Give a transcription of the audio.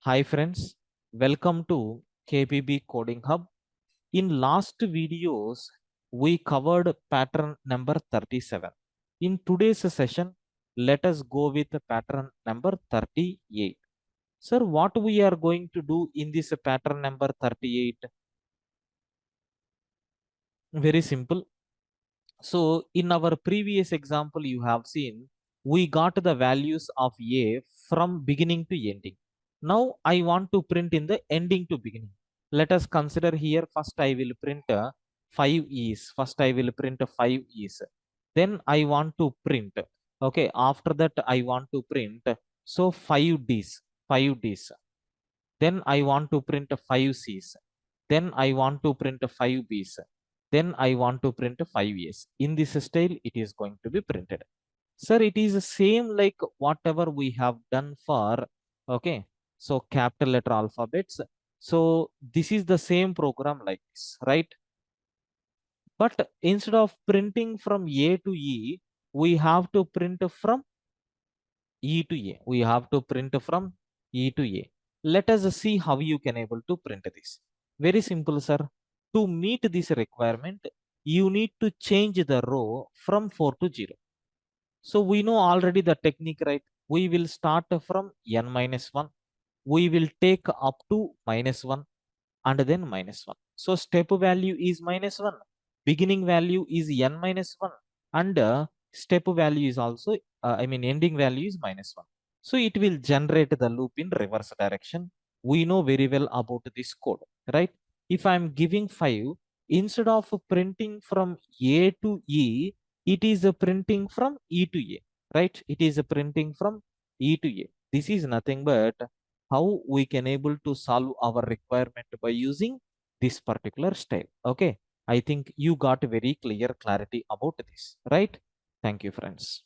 Hi friends, welcome to KPB Coding Hub. In last videos, we covered pattern number 37. In today's session, let us go with pattern number 38. Sir, what we are going to do in this pattern number 38? Very simple. So in our previous example, you have seen we got the values of A from beginning to ending. Now I want to print in the ending to beginning. Let us consider here. First I will print 5 E's. First I will print 5 E's. Then I want to print. Okay. After that I want to print. So 5 D's. 5 D's. Then I want to print 5 C's. Then I want to print 5 B's. Then I want to print 5 A's. In this style, it is going to be printed. Sir, it is the same like whatever we have done for, okay, so capital letter alphabets. So this is the same program like this, right? But instead of printing from A to E, we have to print from E to A. We have to print from E to A. Let us see how you can able to print this. Very simple, sir. To meet this requirement, you need to change the row from 4 to 0. So we know already the technique, right? We will start from n minus 1. We will take up to minus 1 and then minus 1. So step value is minus 1. Beginning value is n minus 1. And step value is also, ending value is minus 1. So it will generate the loop in reverse direction. We know very well about this code, right? If I'm giving 5, instead of printing from A to E, it is printing from E to A, right? It is printing from E to A. This is nothing but how we can able to solve our requirement by using this particular style. Okay. I think you got very clear clarity about this, right? Thank you, friends.